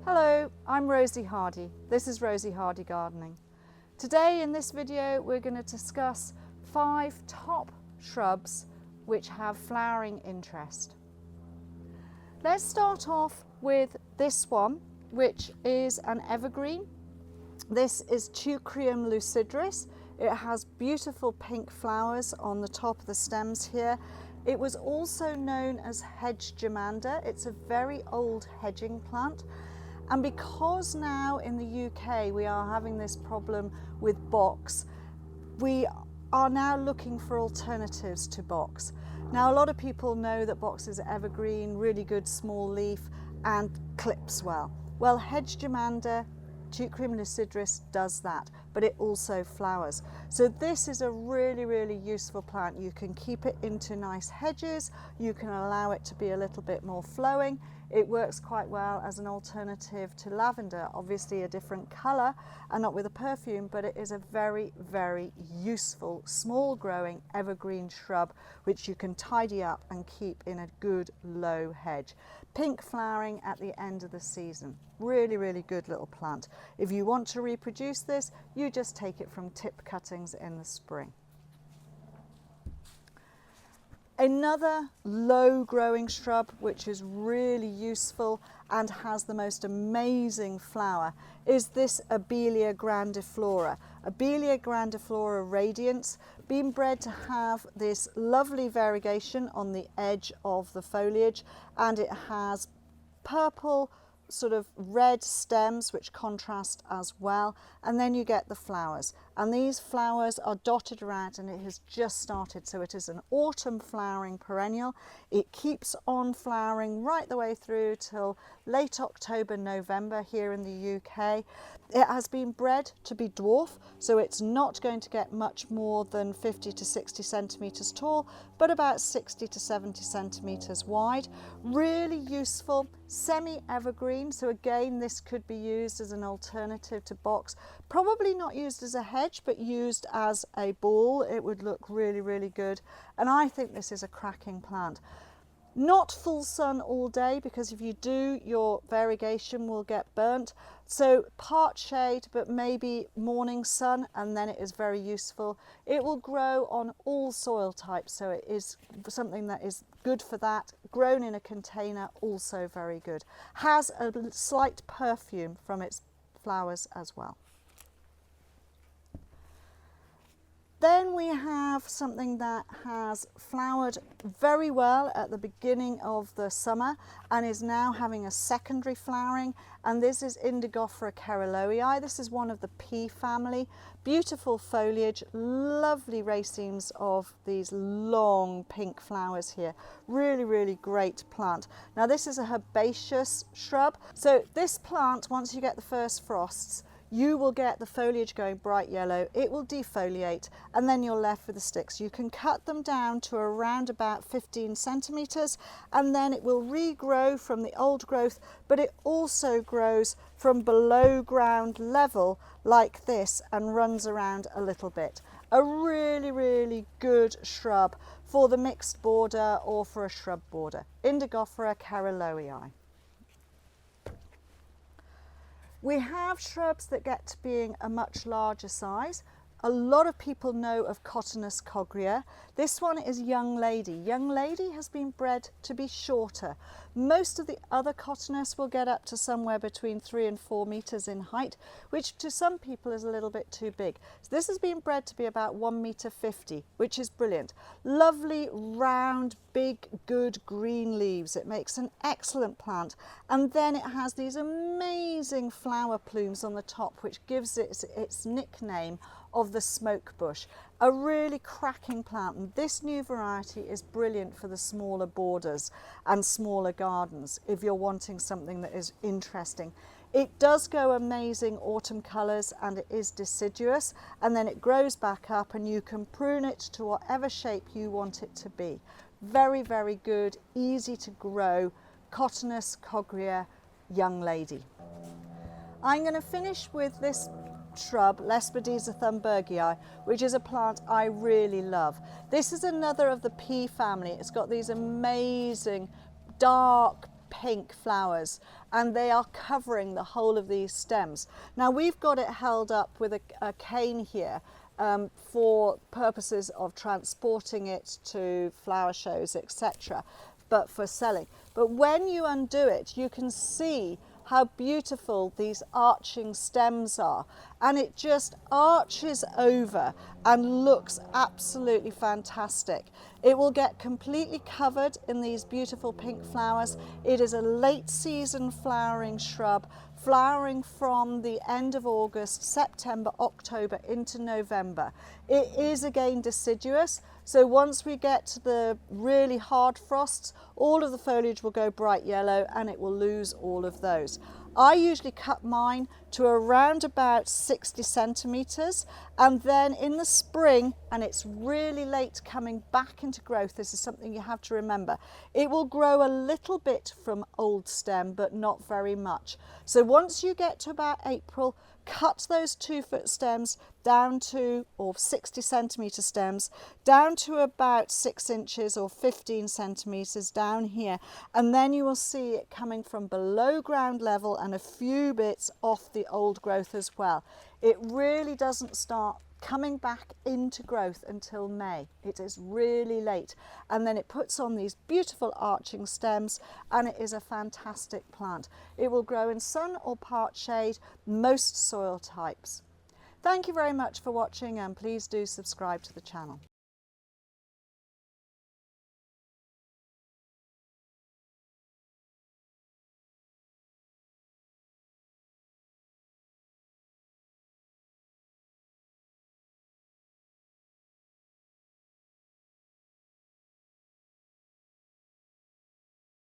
Hello, I'm Rosie Hardy. This is Rosie Hardy Gardening. Today in this video we're going to discuss 5 top shrubs which have flowering interest. Let's start off with this one, which is an evergreen. This is Teucrium lucidrus. It has beautiful pink flowers on the top of the stems here. It was also known as hedge germander. It's a very old hedging plant. And because now in the UK we are having this problem with box, we are now looking for alternatives to box. Now a lot of people know that box is evergreen, really good small leaf and clips well. Well, hedge germander, Teucrium lucidrus does that, but it also flowers. So this is a really useful plant. You can keep it into nice hedges, you can allow it to be a little bit more flowing. It works quite well as an alternative to lavender, obviously a different colour and not with a perfume, but it is a very useful small growing evergreen shrub which you can tidy up and keep in a good low hedge. Pink flowering at the end of the season. Really good little plant. If you want to reproduce this, you just take it from tip cuttings in the spring. Another low growing shrub which is really useful and has the most amazing flower is this Abelia Grandiflora. Abelia Grandiflora Radiance, been bred to have this lovely variegation on the edge of the foliage, and it has purple sort of red stems which contrast as well, and then you get the flowers, and these flowers are dotted around, and it has just started, so it is an autumn flowering perennial. It keeps on flowering right the way through till late October, November here in the UK. It has been bred to be dwarf, so it's not going to get much more than 50 to 60 centimetres tall, but about 60 to 70 centimetres wide. Really useful, semi-evergreen, so again this could be used as an alternative to box. Probably not used as a hedge, but used as a ball. It would look really good, and I think this is a cracking plant. Not full sun all day, because if you do, your variegation will get burnt. So part shade, but maybe morning sun, and then it is very useful. It will grow on all soil types, so it is something that is good for that. Grown in a container, also very good. Has a slight perfume from its flowers as well. Then we have something that has flowered very well at the beginning of the summer and is now having a secondary flowering, and this is Indigofera Carolowi. This is one of the pea family. Beautiful foliage, lovely racemes of these long pink flowers here. Really great plant. Now this is a herbaceous shrub, so this plant, once you get the first frosts, you will get the foliage going bright yellow, it will defoliate, and then you're left with the sticks. You can cut them down to around about 15 centimetres, and then it will regrow from the old growth, but it also grows from below ground level like this and runs around a little bit. A really good shrub for the mixed border or for a shrub border. Indigofera Carolowi. We have shrubs that get to being a much larger size. A lot of people know of Cottonous Coglia. This one is Young Lady. Young Lady has been bred to be shorter. Most of the other Cotinus will get up to somewhere between 3 and 4 metres in height, which to some people is a little bit too big. So this has been bred to be about 1,50 m, which is brilliant. Lovely, round, big, good green leaves. It makes an excellent plant. And then it has these amazing flower plumes on the top, which gives it its nickname of the smoke bush. A really cracking plant, and this new variety is brilliant for the smaller borders and smaller gardens if you're wanting something that is interesting. It does go amazing autumn colours, and it is deciduous, and then it grows back up and you can prune it to whatever shape you want it to be. Very good, easy to grow, Cottonous Coglia Young Lady. I'm going to finish with this shrub, Lespedeza of Thumbburgia, which is a plant I really love. This is another of the pea family. It's got these amazing dark pink flowers, and they are covering the whole of these stems. Now we've got it held up with a cane here for purposes of transporting it to flower shows, etc., but for selling. But when you undo it, you can see how beautiful these arching stems are, and it just arches over and looks absolutely fantastic. It will get completely covered in these beautiful pink flowers. It is a late season flowering shrub, flowering from the end of August, September, October into November. It is again deciduous, so once we get to the really hard frosts, all of the foliage will go bright yellow and it will lose all of those. I usually cut mine to around about 60 centimetres, and then in the spring, and it's really late coming back into growth, this is something you have to remember, it will grow a little bit from old stem but not very much. So once you get to about April, cut those 2-foot stems down to, or 60 centimetre stems, down to about 6 inches or 15 centimetres down here, and then you will see it coming from below ground level and a few bits off the old growth as well. It really doesn't start coming back into growth until May. It is really late, and then it puts on these beautiful arching stems, and it is a fantastic plant. It will grow in sun or part shade, most soil types. Thank you very much for watching, and please do subscribe to the channel.